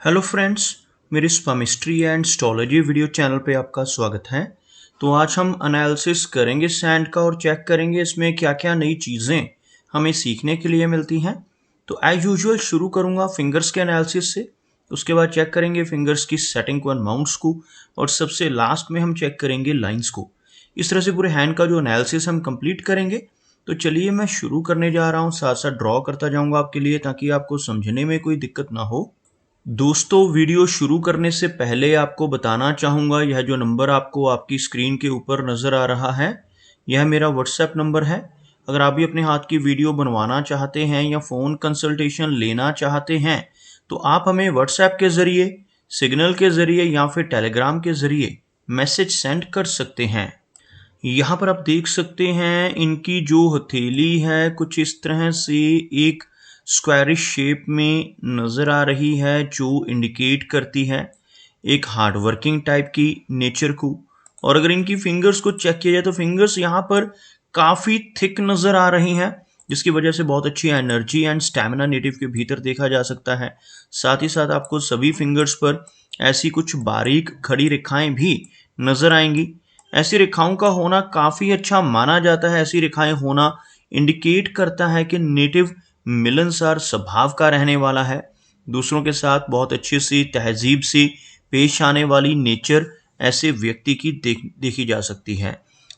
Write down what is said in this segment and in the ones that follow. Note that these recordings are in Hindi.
हेलो फ्रेंड्स, मेरे स्पामिस्ट्री एंड एस्ट्रोलॉजी वीडियो चैनल पे आपका स्वागत है। तो आज हम एनालिसिस करेंगे सैंड का और चेक करेंगे इसमें क्या क्या नई चीज़ें हमें सीखने के लिए मिलती हैं। तो एज यूजुअल शुरू करूँगा फिंगर्स के एनालिसिस से, उसके बाद चेक करेंगे फिंगर्स की सेटिंग को एंड माउंट्स को, और सबसे लास्ट में हम चेक करेंगे लाइंस को। इस तरह से पूरे हैंड का जो एनालिसिस हम कंप्लीट करेंगे। तो चलिए मैं शुरू करने जा रहा हूँ, साथ साथ ड्रॉ करता जाऊँगा आपके लिए ताकि आपको समझने में कोई दिक्कत ना हो। दोस्तों, वीडियो शुरू करने से पहले आपको बताना चाहूँगा, यह जो नंबर आपको आपकी स्क्रीन के ऊपर नज़र आ रहा है, यह मेरा व्हाट्सएप नंबर है। अगर आप भी अपने हाथ की वीडियो बनवाना चाहते हैं या फ़ोन कंसल्टेशन लेना चाहते हैं तो आप हमें व्हाट्सएप के ज़रिए, सिग्नल के ज़रिए या फिर टेलीग्राम के ज़रिए मैसेज सेंड कर सकते हैं। यहाँ पर आप देख सकते हैं इनकी जो हथेली है कुछ इस तरह से एक स्क्वायरिश शेप में नज़र आ रही है, जो इंडिकेट करती है एक हार्ड वर्किंग टाइप की नेचर को। और अगर इनकी फिंगर्स को चेक किया जाए तो फिंगर्स यहाँ पर काफ़ी थिक नज़र आ रही हैं, जिसकी वजह से बहुत अच्छी एनर्जी एंड स्टैमिना नेटिव के भीतर देखा जा सकता है। साथ ही साथ आपको सभी फिंगर्स पर ऐसी कुछ बारीक खड़ी रेखाएं भी नज़र आएंगी। ऐसी रेखाओं का होना काफ़ी अच्छा माना जाता है। ऐसी रेखाएं होना इंडिकेट करता है कि नेटिव मिलनसार स्वभाव का रहने वाला है, दूसरों के साथ बहुत अच्छी सी तहजीब से पेश आने वाली नेचर ऐसे व्यक्ति की देखी जा सकती है।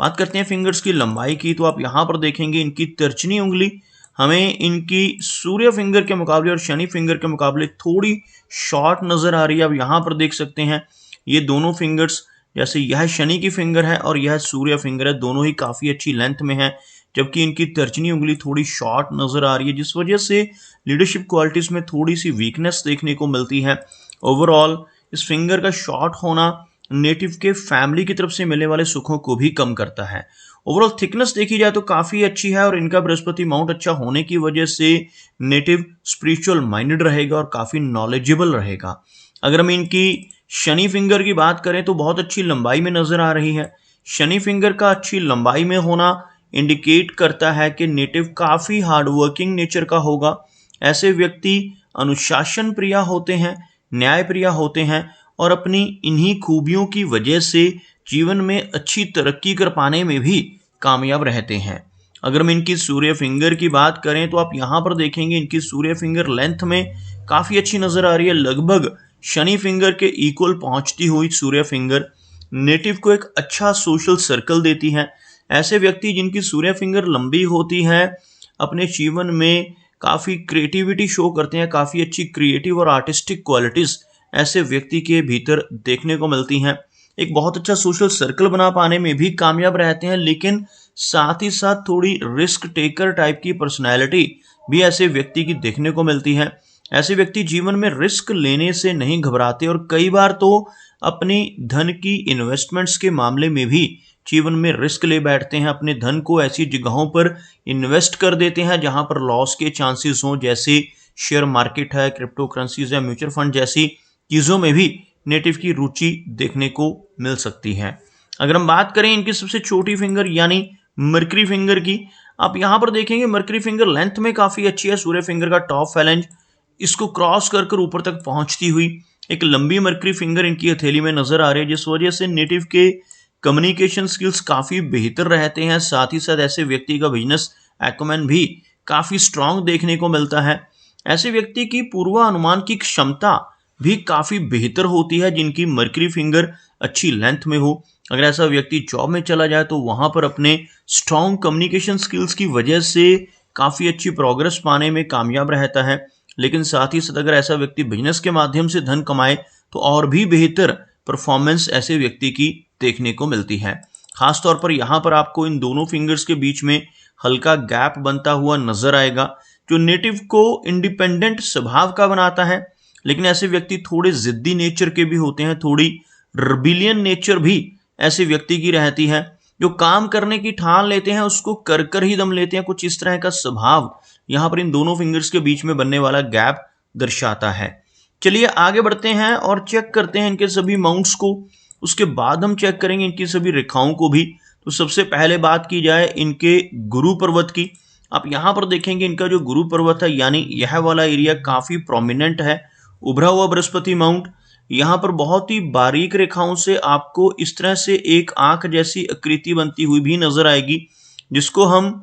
बात करते हैं फिंगर्स की लंबाई की, तो आप यहाँ पर देखेंगे इनकी तर्जनी उंगली हमें इनकी सूर्य फिंगर के मुकाबले और शनि फिंगर के मुकाबले थोड़ी शॉर्ट नज़र आ रही है। आप यहाँ पर देख सकते हैं ये दोनों फिंगर्स, जैसे यह शनि की फिंगर है और यह सूर्य फिंगर है, दोनों ही काफ़ी अच्छी लेंथ में है, जबकि इनकी तर्जनी उंगली थोड़ी शॉर्ट नज़र आ रही है, जिस वजह से लीडरशिप क्वालिटीज़ में थोड़ी सी वीकनेस देखने को मिलती है। ओवरऑल इस फिंगर का शॉर्ट होना नेटिव के फैमिली की तरफ से मिलने वाले सुखों को भी कम करता है। ओवरऑल थिकनेस देखी जाए तो काफ़ी अच्छी है और इनका बृहस्पति माउंट अच्छा होने की वजह से नेटिव स्पिरिचुअल माइंडेड रहेगा और काफ़ी नॉलेजेबल रहेगा। अगर हम इनकी शनि फिंगर की बात करें तो बहुत अच्छी लंबाई में नज़र आ रही है। शनि फिंगर का अच्छी लंबाई में होना इंडिकेट करता है कि नेटिव काफ़ी हार्डवर्किंग नेचर का होगा। ऐसे व्यक्ति अनुशासन प्रिय होते हैं, न्याय प्रिय होते हैं और अपनी इन्हीं खूबियों की वजह से जीवन में अच्छी तरक्की कर पाने में भी कामयाब रहते हैं। अगर हम इनकी सूर्य फिंगर की बात करें तो आप यहाँ पर देखेंगे इनकी सूर्य फिंगर लेंथ में काफ़ी अच्छी नज़र आ रही है, लगभग शनि फिंगर के इक्वल पहुँचती हुई सूर्य फिंगर नेटिव को एक अच्छा सोशल सर्कल देती है। ऐसे व्यक्ति जिनकी सूर्य फिंगर लंबी होती है अपने जीवन में काफ़ी क्रिएटिविटी शो करते हैं, काफ़ी अच्छी क्रिएटिव और आर्टिस्टिक क्वालिटीज़ ऐसे व्यक्ति के भीतर देखने को मिलती हैं। एक बहुत अच्छा सोशल सर्कल बना पाने में भी कामयाब रहते हैं, लेकिन साथ ही साथ थोड़ी रिस्क टेकर टाइप की पर्सनैलिटी भी ऐसे व्यक्ति की देखने को मिलती है। ऐसे व्यक्ति जीवन में रिस्क लेने से नहीं घबराते और कई बार तो अपनी धन की इन्वेस्टमेंट्स के मामले में भी जीवन में रिस्क ले बैठते हैं। अपने धन को ऐसी जगहों पर इन्वेस्ट कर देते हैं जहां पर लॉस के चांसेस हों, जैसे शेयर मार्केट है, क्रिप्टो करेंसीज है, म्यूचुअल फंड जैसी चीज़ों में भी नेटिव की रुचि देखने को मिल सकती है। अगर हम बात करें इनकी सबसे छोटी फिंगर यानी मर्करी फिंगर की, आप यहाँ पर देखेंगे मर्करी फिंगर लेंथ में काफ़ी अच्छी है। सूर्य फिंगर का टॉप फैलेंज इसको क्रॉस कर कर ऊपर तक पहुँचती हुई एक लंबी मर्करी फिंगर इनकी हथेली में नज़र आ रही है, जिस वजह से नेटिव के कम्युनिकेशन स्किल्स काफ़ी बेहतर रहते हैं। साथ ही साथ ऐसे व्यक्ति का बिजनेस एक्मेन भी काफ़ी स्ट्रांग देखने को मिलता है। ऐसे व्यक्ति की पूर्वानुमान की क्षमता भी काफ़ी बेहतर होती है जिनकी मर्करी फिंगर अच्छी लेंथ में हो। अगर ऐसा व्यक्ति जॉब में चला जाए तो वहाँ पर अपने स्ट्रांग कम्युनिकेशन स्किल्स की वजह से काफ़ी अच्छी प्रोग्रेस पाने में कामयाब रहता है। लेकिन साथ ही साथ अगर ऐसा व्यक्ति बिजनेस के माध्यम से धन कमाए तो और भी बेहतर परफॉर्मेंस ऐसे व्यक्ति की देखने को मिलती है। खासतौर पर यहाँ पर आपको इन दोनों फिंगर्स के बीच में हल्का गैप बनता हुआ नजर आएगा, जो नेटिव को इंडिपेंडेंट स्वभाव का बनाता है। लेकिन ऐसे व्यक्ति थोड़े जिद्दी नेचर के भी होते हैं, थोड़ी रिबिलियन नेचर भी ऐसे व्यक्ति की रहती है। जो काम करने की ठान लेते हैं उसको कर कर ही दम लेते हैं, कुछ इस तरह का स्वभाव यहाँ पर इन दोनों फिंगर्स के बीच में बनने वाला गैप दर्शाता है। चलिए आगे बढ़ते हैं और चेक करते हैं इनके सभी माउंट्स को। उसके बाद हम चेक करेंगे इनकी सभी रेखाओं को भी। तो सबसे पहले बात की जाए इनके गुरु पर्वत की। आप यहाँ पर देखेंगे इनका जो गुरु पर्वत है यानी यह वाला एरिया काफ़ी प्रोमिनेंट है उभरा हुआ बृहस्पति माउंट, यहाँ पर बहुत ही बारीक रेखाओं से आपको इस तरह से एक आंख जैसी आकृति बनती हुई भी नजर आएगी, जिसको हम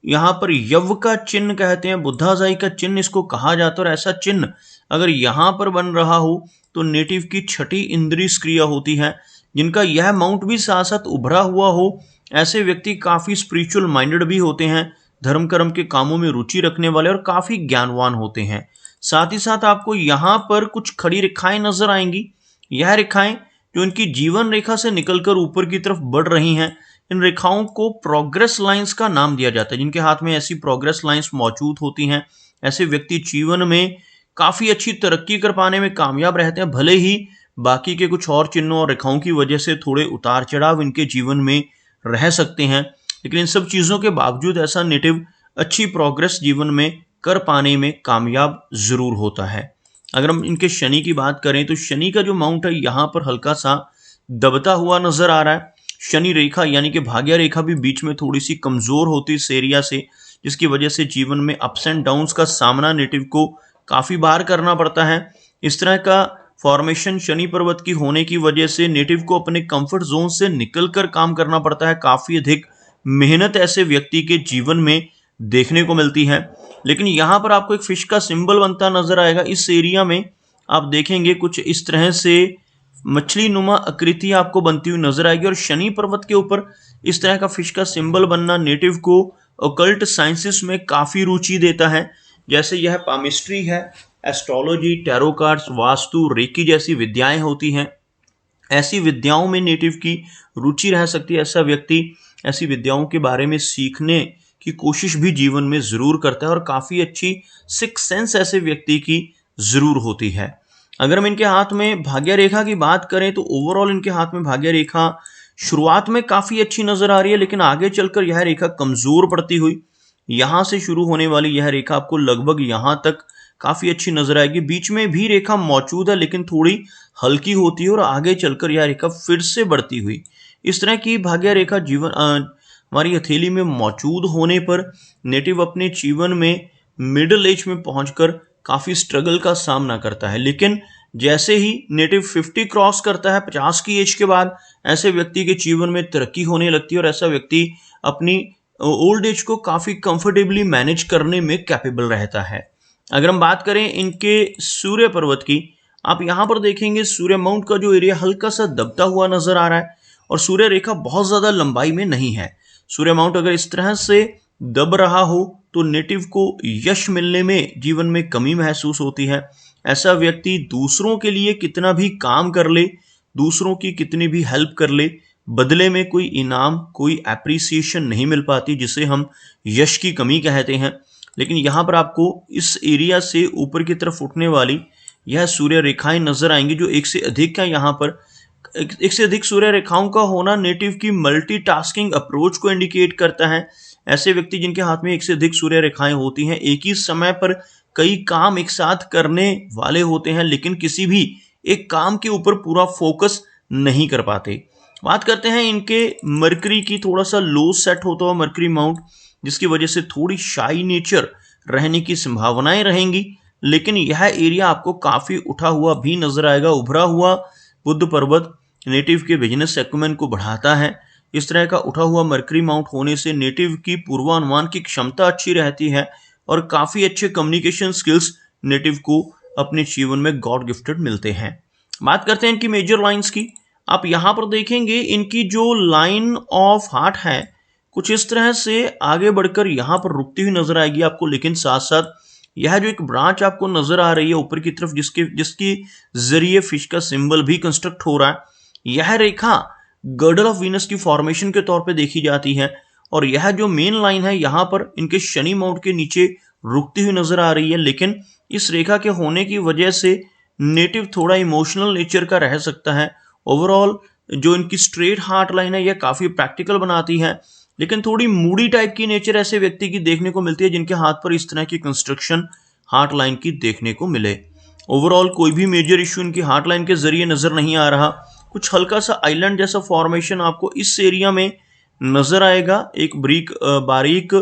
यहाँ पर यव का चिन्ह कहते हैं, बुद्धाजाई का चिन्ह इसको कहा जाता है। और ऐसा चिन्ह अगर यहाँ पर बन रहा हो तो नेटिव की छठी इंद्रिय क्रिया होती है। जिनका यह माउंट भी साथ साथ उभरा हुआ हो, ऐसे व्यक्ति काफी स्पिरिचुअल माइंडेड भी होते हैं, धर्म कर्म के कामों में रुचि रखने वाले और काफी ज्ञानवान होते हैं। साथ ही साथ आपको यहाँ पर कुछ खड़ी रेखाएं नजर आएंगी। यह रेखाएं जो इनकी जीवन रेखा से निकलकर ऊपर की तरफ बढ़ रही हैं, इन रेखाओं को प्रोग्रेस लाइंस का नाम दिया जाता है। जिनके हाथ में ऐसी प्रोग्रेस लाइंस मौजूद होती हैं, ऐसे व्यक्ति जीवन में काफी अच्छी तरक्की कर पाने में कामयाब रहते हैं, भले ही बाकी के कुछ और चिन्हों और रेखाओं की वजह से थोड़े उतार चढ़ाव इनके जीवन में रह सकते हैं। लेकिन इन सब चीजों के बावजूद ऐसा नेटिव अच्छी प्रोग्रेस जीवन में कर पाने में कामयाब जरूर होता है। अगर हम इनके शनि की बात करें तो शनि का जो माउंट है यहाँ पर हल्का सा दबता हुआ नजर आ रहा है। शनि रेखा यानी कि भाग्य रेखा भी बीच में थोड़ी सी कमजोर होती इस एरिया से, जिसकी वजह से जीवन में अप्स एंड डाउन्स का सामना नेटिव को काफी बार करना पड़ता है। इस तरह का फॉर्मेशन शनि पर्वत की होने की वजह से नेटिव को अपने कंफर्ट जोन से निकलकर काम करना पड़ता है। काफी अधिक मेहनत ऐसे व्यक्ति के जीवन में देखने को मिलती है। लेकिन यहाँ पर आपको एक फिश का सिंबल बनता नजर आएगा। इस एरिया में आप देखेंगे कुछ इस तरह से मछली नुमा आकृति आपको बनती हुई नजर आएगी। और शनि पर्वत के ऊपर इस तरह का फिश का सिंबल बनना नेटिव को ऑकल्ट साइंसेस में काफी रुचि देता है। जैसे यह पामिस्ट्री है, astrology, tarot cards, vastu, reiki जैसी विद्याएं होती हैं, ऐसी विद्याओं में नेटिव की रुचि रह सकती है। ऐसा व्यक्ति ऐसी विद्याओं के बारे में सीखने की कोशिश भी जीवन में जरूर करता है और काफी अच्छी सिक्स सेंस ऐसे व्यक्ति की जरूर होती है। अगर हम इनके हाथ में भाग्य रेखा की बात करें तो ओवरऑल इनके हाथ में भाग्य रेखा शुरुआत में काफी अच्छी नजर आ रही है, लेकिन आगे चलकर यह रेखा कमजोर पड़ती हुई, यहां से शुरू होने वाली यह रेखा आपको लगभग यहां तक काफी अच्छी नजर आएगी। बीच में भी रेखा मौजूद है लेकिन थोड़ी हल्की होती है और आगे चलकर यह रेखा फिर से बढ़ती हुई, इस तरह की भाग्य रेखा जीवन हमारी हथेली में मौजूद होने पर नेटिव अपने जीवन में मिडिल एज में पहुंचकर काफी स्ट्रगल का सामना करता है। लेकिन जैसे ही नेटिव 50 क्रॉस करता है, 50 की एज के बाद, ऐसे व्यक्ति के जीवन में तरक्की होने लगती है और ऐसा व्यक्ति अपनी ओल्ड एज को काफी कंफर्टेबली मैनेज करने में कैपेबल रहता है। अगर हम बात करें इनके सूर्य पर्वत की, आप यहाँ पर देखेंगे सूर्य माउंट का जो एरिया हल्का सा दबता हुआ नजर आ रहा है और सूर्य रेखा बहुत ज्यादा लंबाई में नहीं है। सूर्य माउंट अगर इस तरह से दब रहा हो तो नेटिव को यश मिलने में जीवन में कमी महसूस होती है। ऐसा व्यक्ति दूसरों के लिए कितना भी काम कर ले, दूसरों की कितनी भी हेल्प कर ले, बदले में कोई इनाम, कोई एप्रिसिएशन नहीं मिल पाती, जिसे हम यश की कमी कहते हैं। लेकिन यहाँ पर आपको इस एरिया से ऊपर की तरफ उठने वाली यह सूर्य रेखाएं नजर आएंगी, जो एक से अधिक है। यहाँ पर एक से अधिक सूर्य रेखाओं का होना नेटिव की मल्टीटास्किंग अप्रोच को इंडिकेट करता है। ऐसे व्यक्ति जिनके हाथ में एक से अधिक सूर्य रेखाएं होती हैं, एक ही समय पर कई काम एक साथ करने वाले होते हैं, लेकिन किसी भी एक काम के ऊपर पूरा फोकस नहीं कर पाते। बात करते हैं इनके मरकरी की, थोड़ा सा लो सेट होता हुआ मरकरी माउंट, जिसकी वजह से थोड़ी शाई नेचर रहने की संभावनाएं रहेंगी। लेकिन यह एरिया आपको काफी उठा हुआ भी नजर आएगा। उभरा हुआ बुध पर्वत नेटिव के बिजनेस एक्यूमेन को बढ़ाता है। इस तरह का उठा हुआ मरकरी माउंट होने से नेटिव की पूर्वानुमान की क्षमता अच्छी रहती है और काफी अच्छे कम्युनिकेशन स्किल्स नेटिव को अपने जीवन में गॉड गिफ्टेड मिलते हैं। बात करते हैं इनकी मेजर लाइंस की। आप यहाँ पर देखेंगे इनकी जो लाइन ऑफ हार्ट है कुछ इस तरह से आगे बढ़कर यहाँ पर रुकती हुई नजर आएगी आपको, लेकिन साथ साथ यह जो एक ब्रांच आपको नजर आ रही है ऊपर की तरफ, जिसके जरिए फिश का सिंबल भी कंस्ट्रक्ट हो रहा है, यह रेखा गर्डल ऑफ वीनस की फॉर्मेशन के तौर पे देखी जाती है। और यह जो मेन लाइन है यहाँ पर इनके शनि माउंट के नीचे रुकती हुई नजर आ रही है। लेकिन इस रेखा के होने की वजह से नेटिव थोड़ा इमोशनल नेचर का रह सकता है। ओवरऑल जो इनकी स्ट्रेट हार्ट लाइन है यह काफी प्रैक्टिकल बनाती है, लेकिन थोड़ी मूडी टाइप की नेचर ऐसे व्यक्ति की देखने को मिलती है जिनके हाथ पर इस तरह की कंस्ट्रक्शन हार्ट लाइन की देखने को मिले। ओवरऑल कोई भी मेजर इश्यू इनकी हार्ट लाइन के जरिए नजर नहीं आ रहा। कुछ हल्का सा आइलैंड जैसा फॉर्मेशन आपको इस एरिया में नजर आएगा। एक बारीक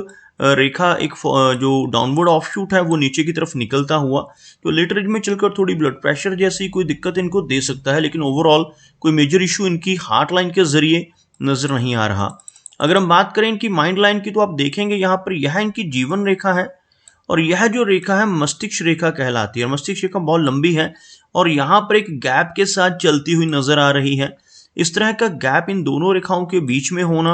रेखा एक जो डाउनवर्ड ऑफशूट है वो नीचे की तरफ निकलता हुआ, तो लेटर एज में चलकर थोड़ी ब्लड प्रेशर जैसी कोई दिक्कत इनको दे सकता है, लेकिन ओवरऑल कोई मेजर इशू इनकी हार्ट लाइन के जरिए नजर नहीं आ रहा। अगर हम बात करें इनकी माइंड लाइन की, तो आप देखेंगे यहाँ पर यह इनकी जीवन रेखा है और यह जो रेखा है मस्तिष्क रेखा कहलाती है। मस्तिष्क रेखा बहुत लंबी है और यहाँ पर एक गैप के साथ चलती हुई नजर आ रही है। इस तरह का गैप इन दोनों रेखाओं के बीच में होना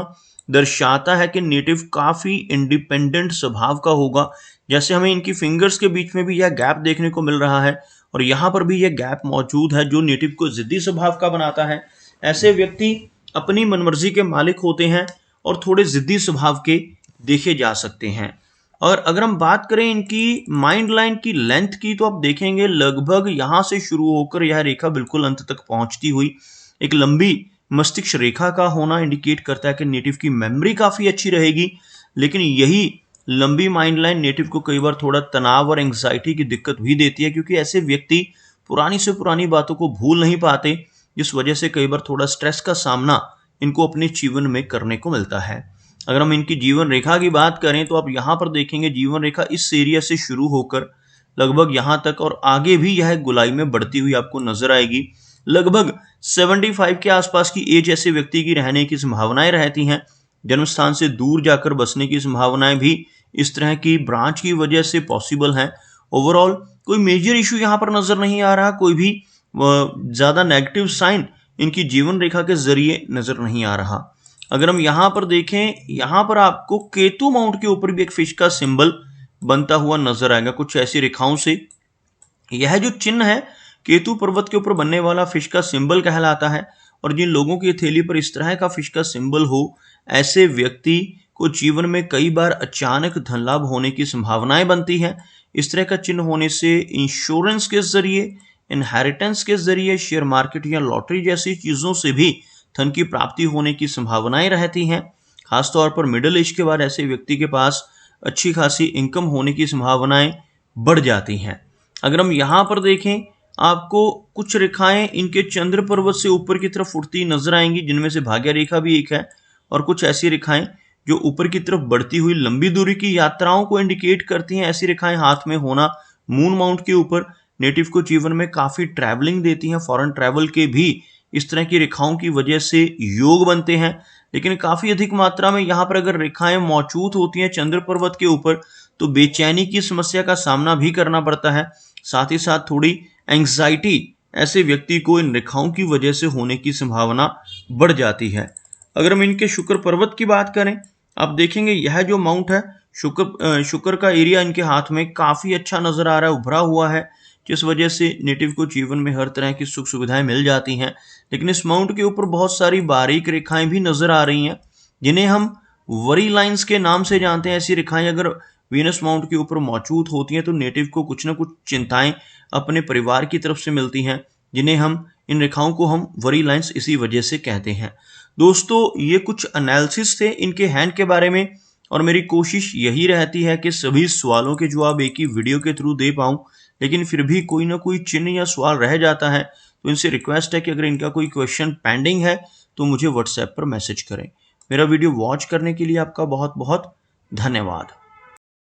दर्शाता है कि नेटिव काफी इंडिपेंडेंट स्वभाव का होगा। जैसे हमें इनकी फिंगर्स के बीच में भी यह गैप देखने को मिल रहा है और यहाँ पर भी यह गैप मौजूद है जो नेटिव को जिद्दी स्वभाव का बनाता है। ऐसे व्यक्ति अपनी मनमर्जी के मालिक होते हैं और थोड़े जिद्दी स्वभाव के देखे जा सकते हैं। और अगर हम बात करें इनकी माइंड लाइन की लेंथ की, तो आप देखेंगे लगभग यहां से शुरू होकर यह रेखा बिल्कुल अंत तक पहुंचती हुई एक लंबी मस्तिष्क रेखा का होना इंडिकेट करता है कि नेटिव की मेमोरी काफी अच्छी रहेगी। लेकिन यही लंबी माइंड लाइन नेटिव को कई बार थोड़ा तनाव और एंग्जाइटी की दिक्कत भी देती है, क्योंकि ऐसे व्यक्ति पुरानी से पुरानी बातों को भूल नहीं पाते, जिस वजह से कई बार थोड़ा स्ट्रेस का सामना इनको अपने जीवन में करने को मिलता है। अगर हम इनकी जीवन रेखा की बात करें, तो आप यहाँ पर देखेंगे जीवन रेखा इस एरिया से शुरू होकर लगभग यहाँ तक और आगे भी यह गोलाई में बढ़ती हुई आपको नजर आएगी। लगभग 75 के आसपास की एज ऐसे व्यक्ति की रहने की संभावनाएं रहती हैं। जन्म स्थान से दूर जाकर बसने की संभावनाएं भी इस तरह की ब्रांच की वजह से पॉसिबल हैं। ओवरऑल कोई मेजर इशू यहाँ पर नजर नहीं आ रहा, कोई भी ज्यादा नेगेटिव साइन इनकी जीवन रेखा के जरिए नजर नहीं आ रहा। अगर हम यहाँ पर देखें, यहाँ पर आपको केतु माउंट के ऊपर भी एक फिश का सिंबल बनता हुआ नजर आएगा कुछ ऐसी रेखाओं से। यह जो चिन्ह है केतु पर्वत के ऊपर बनने वाला फिश का सिंबल कहलाता है। और जिन लोगों की हथेली पर इस तरह का फिश का सिंबल हो, ऐसे व्यक्ति को जीवन में कई बार अचानक धन लाभ होने की संभावनाएं बनती हैं। इस तरह का चिन्ह होने से इंश्योरेंस के जरिए, इनहेरिटेंस के जरिए, शेयर मार्केट या लॉटरी जैसी चीजों से भी धन की प्राप्ति होने की संभावनाएं रहती हैं। खासतौर पर मिडिल एज के बाद ऐसे व्यक्ति के पास अच्छी खासी इनकम होने की संभावनाएं बढ़ जाती हैं। अगर हम यहाँ पर देखें, आपको कुछ रेखाएं इनके चंद्र पर्वत से ऊपर की तरफ उठती नजर आएंगी, जिनमें से भाग्य रेखा भी एक है। और कुछ ऐसी रेखाएं जो ऊपर की तरफ बढ़ती हुई लंबी दूरी की यात्राओं को इंडिकेट करती हैं। ऐसी रेखाएं हाथ में होना मून माउंट के ऊपर नेटिव को जीवन में काफी ट्रैवलिंग देती हैं। फॉरेन ट्रैवल के भी इस तरह की रेखाओं की वजह से योग बनते हैं। लेकिन काफी अधिक मात्रा में यहाँ पर अगर रेखाएं मौजूद होती हैं चंद्र पर्वत के ऊपर, तो बेचैनी की समस्या का सामना भी करना पड़ता है। साथ ही साथ थोड़ी एंग्जाइटी ऐसे व्यक्ति को इन रेखाओं की वजह से होने की संभावना बढ़ जाती है। अगर हम इनके शुक्र पर्वत की बात करें, आप देखेंगे यह जो माउंट है शुक्र का एरिया इनके हाथ में काफी अच्छा नजर आ रहा है, उभरा हुआ है, जिस वजह से नेटिव को जीवन में हर तरह की सुख सुविधाएं मिल जाती हैं। लेकिन इस माउंट के ऊपर बहुत सारी बारीक रेखाएं भी नजर आ रही हैं, जिन्हें हम वरी लाइंस के नाम से जानते हैं। ऐसी रेखाएं अगर वीनस माउंट के ऊपर मौजूद होती हैं, तो नेटिव को कुछ न कुछ चिंताएं अपने परिवार की तरफ से मिलती हैं, जिन्हें हम इन रेखाओं को हम वरी लाइंस इसी वजह से कहते हैं। दोस्तों, ये कुछ एनालिसिस थे इनके हैंड के बारे में, और मेरी कोशिश यही रहती है कि सभी सवालों के जवाब एक ही वीडियो के थ्रू दे पाऊं। लेकिन फिर भी कोई ना कोई चिन्ह या सवाल रह जाता है, तो इनसे रिक्वेस्ट है कि अगर इनका कोई क्वेश्चन पेंडिंग है तो मुझे व्हाट्सएप पर मैसेज करें। मेरा वीडियो वॉच करने के लिए आपका बहुत बहुत धन्यवाद।